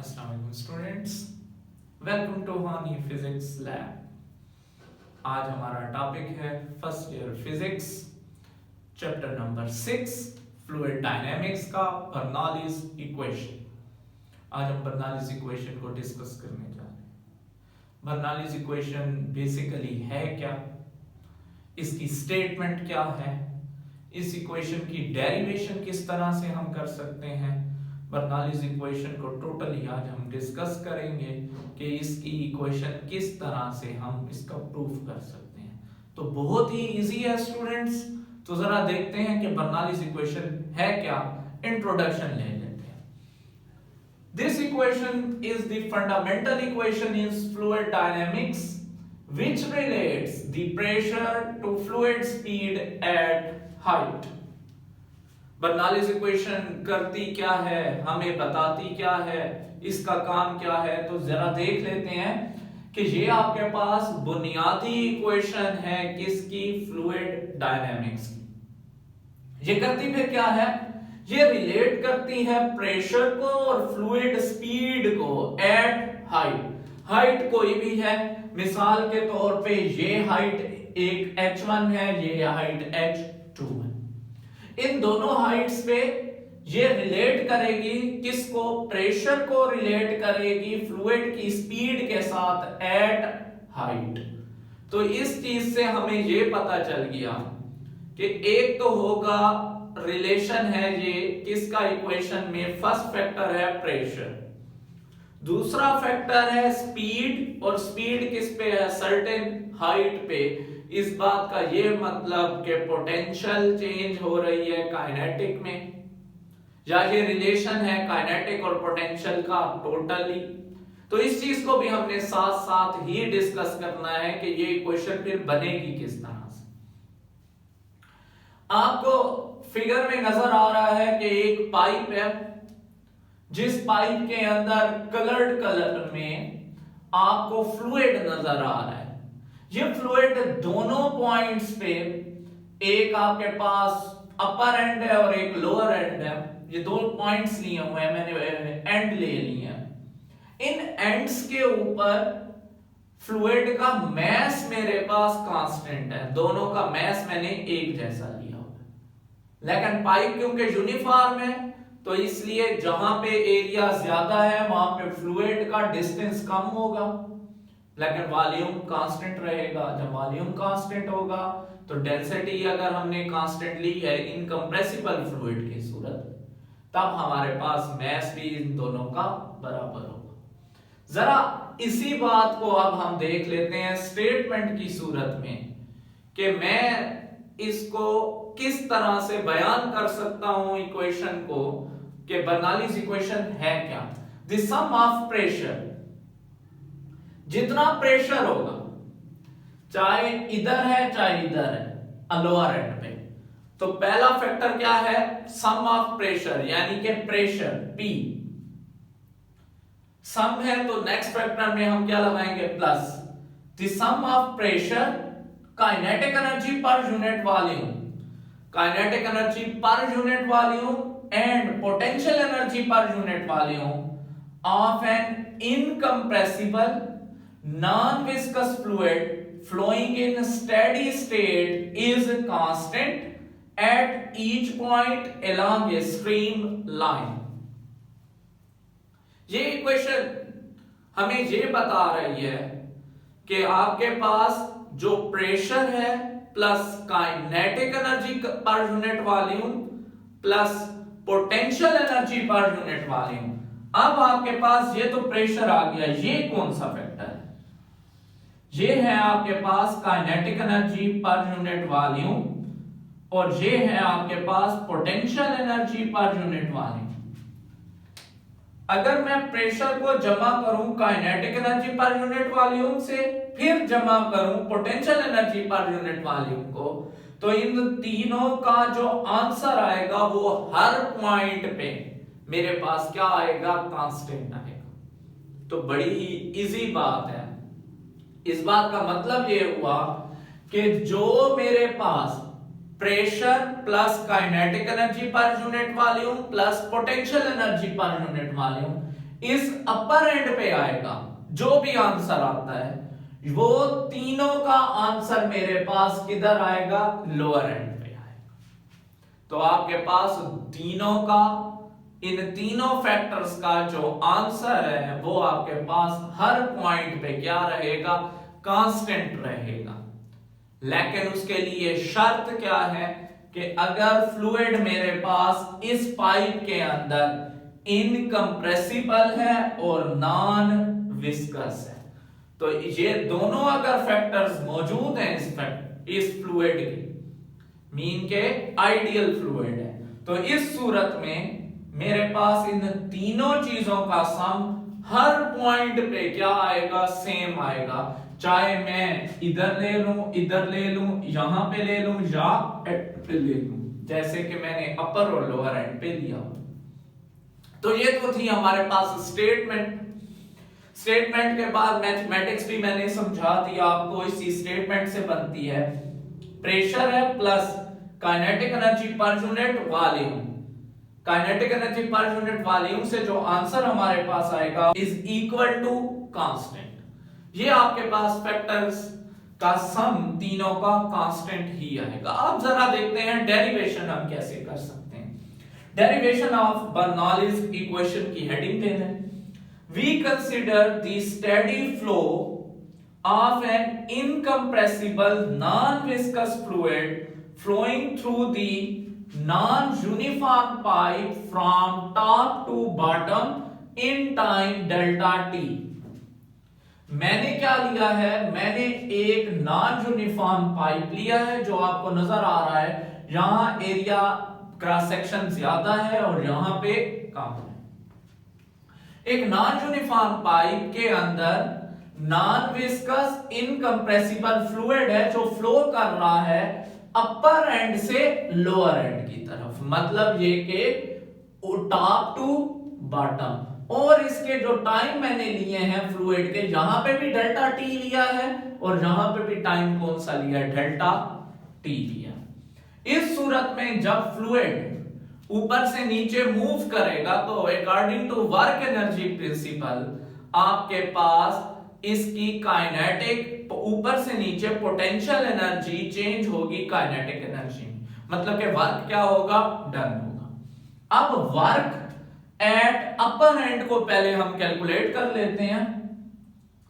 अस्सलाम वालेकुम students, welcome to Hani physics lab. आज हमारा टॉपिक है first year physics, chapter number 6 fluid dynamics का बर्नौलीज इक्वेशन। आज हम बर्नौलीज इक्वेशन को डिस्कस करने जा रहे हैं। बर्नौलीज इक्वेशन बेसिकली है क्या, इसकी स्टेटमेंट क्या है, इस इक्वेशन की डेरिवेशन किस तरह से हम कर सकते हैं। बर्नौलीज इक्वेशन को टोटली आज हम डिस्कस करेंगे कि इसकी इक्वेशन किस तरह से हम इसका प्रूफ कर सकते हैं। तो बहुत ही इजी है स्टूडेंट्स। तो जरा देखते हैं कि बर्नौलीज इक्वेशन है क्या। इंट्रोडक्शन ले लेते हैं। This equation is the fundamental equation in fluid dynamics which relates the pressure to fluid speed at height। Bernoulli's equation करती क्या है, हमें बताती क्या है, इसका काम क्या है। तो जरा देख लेते हैं कि ये आपके पास बुनियादी इक्वेशन है किसकी, फ्लूइड डायनेमिक्स की। ये करती फिर क्या है, ये रिलेट करती है प्रेशर को और फ्लूइड स्पीड को एट हाइट। हाइट कोई भी है, मिसाल के तौर पे ये हाइट एक h1 है, ये हाइट h2 है। इन दोनों हाइट्स पे ये रिलेट करेगी किसको, प्रेशर को रिलेट करेगी फ्लूइड की स्पीड के साथ एट हाइट। तो इस चीज से हमें ये पता चल गया कि एक तो होगा रिलेशन है ये किसका इक्वेशन में, फर्स्ट फैक्टर है प्रेशर, दूसरा फैक्टर है स्पीड, और स्पीड किस पे है, सर्टेन हाइट पे। इस बात का ये मतलब कि पोटेंशियल चेंज हो रही है काइनेटिक में, या ये रिलेशन है काइनेटिक और पोटेंशियल का टोटली। तो इस चीज को भी हमने साथ साथ ही डिस्कस करना है कि ये इक्वेशन फिर बनेगी किस तरह से। आपको फिगर में नजर आ रहा है कि एक पाइप है, जिस पाइप के अंदर कलर्ड कलर में आपको फ्लूइड नजर आ रहा है। ये फ्लूइड दोनों पॉइंट्स पे, एक आपके पास अपर एंड है और एक लोअर एंड है। ये दो पॉइंट्स लिए हुए हैं, मैंने एंड ले लिए हैं। इन एंड्स के ऊपर फ्लूइड का मैस मेरे पास कांस्टेंट है, दोनों का मैस मैंने एक जैसा लिया हुआ है। लेकिन पाइप क्योंकि यूनिफॉर्म है तो इसलिए जहां पे एरिया ज्यादा है वहां पे फ्लूइड का डिस्टेंस कम होगा, लेकिन वॉल्यूम कांस्टेंट रहेगा। जब वॉल्यूम कांस्टेंट होगा तो डेंसिटी अगर हमने कांस्टेंट ली है इनकंप्रेसिबल फ्लूइड की सूरत, तब हमारे पास मैस भी इन दोनों का बराबर होगा। जरा इसी बात को अब हम देख लेते हैं स्टेटमेंट की सूरत में कि मैं इसको किस तरह से बयान कर सकता हूं इक्वेशन को, कि बर्नौलीज इक्वेशन है क्या। द सम ऑफ प्रेशर, जितना प्रेशर होगा चाहे इधर है चाहे इधर है लोअर एंड पे, तो पहला फैक्टर क्या है, सम ऑफ प्रेशर, यानी कि प्रेशर P सम है तो नेक्स्ट फैक्टर में हम क्या लगाएंगे, plus the sum of pressure, kinetic energy per unit volume, kinetic energy per unit volume and potential energy per unit volume of an incompressible non-viscous fluid flowing in steady state is constant at each point along a stream line। ये equation हमें ये बता रही है कि आपके पास जो pressure है plus kinetic energy per unit volume plus potential energy per unit volume. अब आपके पास ये तो प्रेशर आ गया, ये कौन सा फैक्टर है, ये है आपके पास kinetic energy per unit volume, और ये है आपके पास potential energy per unit volume. अगर मैं प्रेशर को जमा करूं kinetic energy per unit volume से, फिर जमा करूं potential energy per unit volume को, तो इन तीनों का जो आंसर आएगा वो हर पॉइंट पे मेरे पास क्या आएगा, कांस्टेंट आएगा। तो बड़ी ही इजी बात है। इस बात का मतलब ये हुआ कि जो मेरे पास pressure plus kinetic energy per unit volume plus potential energy per unit volume, इस अपर एंड पे आएगा, जो भी आंसर आता है वो तीनों का आंसर मेरे पास किधर आएगा, लोअर एंड पे आएगा। तो आपके पास तीनों का, इन तीनों फैक्टर्स का जो आंसर है वो आपके पास हर पॉइंट पे क्या रहेगा, कांस्टेंट रहेगा। लेकिन उसके लिए शर्त क्या है कि अगर फ्लूइड मेरे पास इस पाइप के अंदर इनकंप्रेसिबल है और नॉन विस्कस है, तो ये दोनों अगर फैक्टर्स मौजूद हैं इस फ्लूइड के, मीन के आइडियल फ्लूइड है, तो इस सूरत में मेरे पास इन तीनों चीजों का सम हर पॉइंट पे क्या आएगा, सेम आएगा। चाहे मैं इधर ले लूं, इधर ले लूं, यहां पे ले लूं या एंड पे ले लूं, जैसे कि मैंने अपर और लोअर एंड पे लिया। तो ये तो थी हमारे पास स्टेटमेंट। स्टेटमेंट के बाद मैथमेटिक्स भी मैंने समझा दिया आपको, इसी स्टेटमेंट से बनती है प्रेशर है plus kinetic energy per unit volume. Kinetic energy per unit volume से जो आंसर हमारे पास आएगा इज इक्वल टू कांस्टेंट। ये आपके पास फैक्टर्स का सम तीनों का कांस्टेंट ही आएगा। अब जरा देखते हैं डेरिवेशन हम कैसे कर सकते हैं। डेरिवेशन ऑफ बर्नौलीज इक्वेशन की हेडिंग दे दें। We consider the steady flow of an incompressible non-viscous fluid flowing through the non-uniform pipe from top to bottom in time delta t। मैंने क्या लिया है, मैंने एक नॉन यूनिफॉर्म पाइप लिया है जो आपको नजर आ रहा है, यहां एरिया क्रॉस सेक्शन ज्यादा है और यहां पे कम है। एक नॉन यूनिफॉर्म पाइप के अंदर नॉन विस्कस इनकंप्रेसिबल फ्लूइड है जो फ्लो कर रहा है अपर एंड से लोअर एंड की तरफ, मतलब ये कि टॉप टू बॉटम। और इसके जो टाइम मैंने लिए हैं फ्लूइड के, यहां पे भी डेल्टा टी लिया है और यहां पे भी टाइम कौन सा लिया है, डेल्टा टी लिया। इस सूरत में जब फ्लूइड ऊपर से नीचे मूव करेगा तो according to work energy principle आपके पास इसकी काइनेटिक, ऊपर से नीचे पोटेंशियल एनर्जी चेंज होगी काइनेटिक एनर्जी में, मतलब कि वर्क क्या होगा, डन होगा। अब वर्क एट अपर एंड को पहले हम कैलकुलेट कर लेते हैं।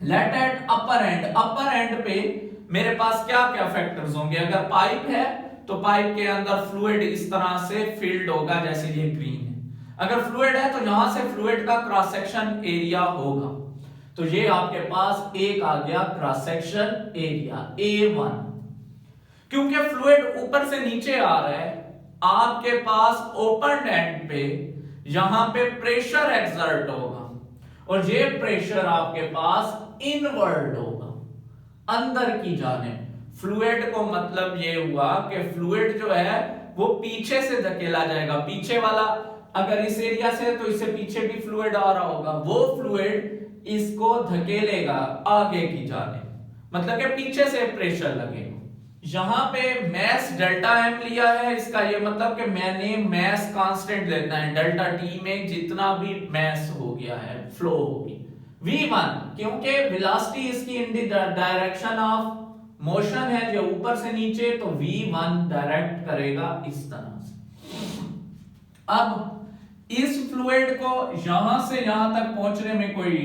लेट एट अपर एंड पे मेरे पास क्या क्या फैक्टर्स होंगे। अगर पाइप है तो पाइप के अंदर फ्लूइड इस तरह से फील्ड होगा जैसे ये ग्रीन है। अगर फ्लूइड है तो यहां से फ्लूइड का क्रॉस सेक्शन एरिया होगा, तो ये आपके पास एक आ गया क्रॉस सेक्शन एरिया A1। क्योंकि फ्लूइड ऊपर से नीचे आ रहा है, आपके पास ओपन एंड पे यहां पे प्रेशर एक्सर्ट होगा और ये प्रेशर आपके पास इनवर्ड होगा, अंदर की जाने। फ्लूइड को मतलब ये हुआ कि फ्लूइड जो है वो पीछे से धकेला जाएगा, पीछे वाला अगर इस एरिया से तो इससे पीछे भी फ्लूइड आ रहा होगा, वो फ्लूइड इसको धकेलेगा आगे की जाने, मतलब कि पीछे से प्रेशर लगेगा। यहां पे मैस डेल्टा एम लिया है, इसका ये मतलब कि मैंने मैस कांस्टेंट लेना है, डेल्टा टी में जितना भी मैस हो गया है फ्लो होगी v1, क्योंकि वेलोसिटी इसकी in the direction of motion है जो ऊपर से नीचे, तो v1 डायरेक्ट करेगा इस तरह से। अब इस फ्लूइड को यहां से यहां तक पहुंचने में कोई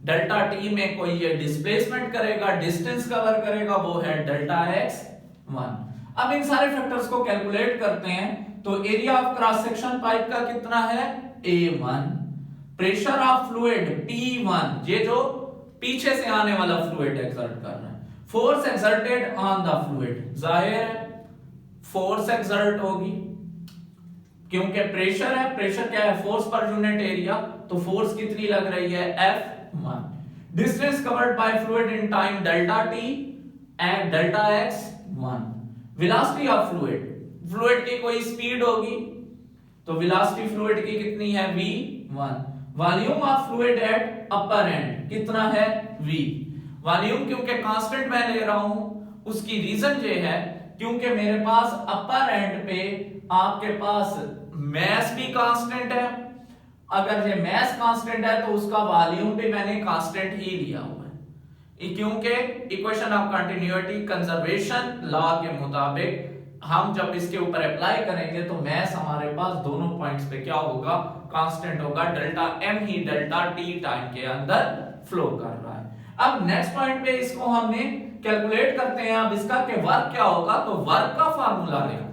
डेल्टा टी में कोई ये डिस्प्लेसमेंट करेगा, डिस्टेंस कवर करेगा, वो है डेल्टा x1। अब इन सारे फैक्टर्स को कैलकुलेट करते हैं तो area of cross section pipe का कितना है, A1। Pressure of fluid P1, ये जो पीछे से आने वाला फ्लूइड एक्सर्ट कर रहा है। Force exerted on the fluid, जाहिर है फोर्स एक्सर्ट होगी क्योंकि प्रेशर है, प्रेशर क्या है, फोर्स पर यूनिट एरिया, तो फोर्स कितनी लग रही है, F1। Distance covered by fluid in time delta t and delta x1। Velocity of fluid, fluid की कोई स्पीड होगी तो वेलोसिटी फ्लूइड की कितनी है, v1। Volume of fluid at upper and कितना है, v। वॉल्यूम क्योंकि कांस्टेंट मैं ले रहा हूं, उसकी रीजन ये है क्योंकि मेरे पास अपर एंड पे आपके पास मैस भी कांस्टेंट है अगर ये मैस कांस्टेंट है तो उसका वॉल्यूम भी मैंने कांस्टेंट ही लिया हुआ है, क्योंकि equation of continuity conservation law के मुताबिक हम जब इसके ऊपर अप्लाई करेंगे तो मैस हमारे पास दोनों पॉइंट्स पे क्या होगा, कांस्टेंट होगा, डेल्टा एम ही डेल्टा टी टाइम के अंदर फ्लो कर रहा है। अब नेक्स्ट पॉइंट पे इसको हमने कैलकुलेट करते हैं अब इसका कि वर्क क्या होगा, तो वर्क का फार्मूला लें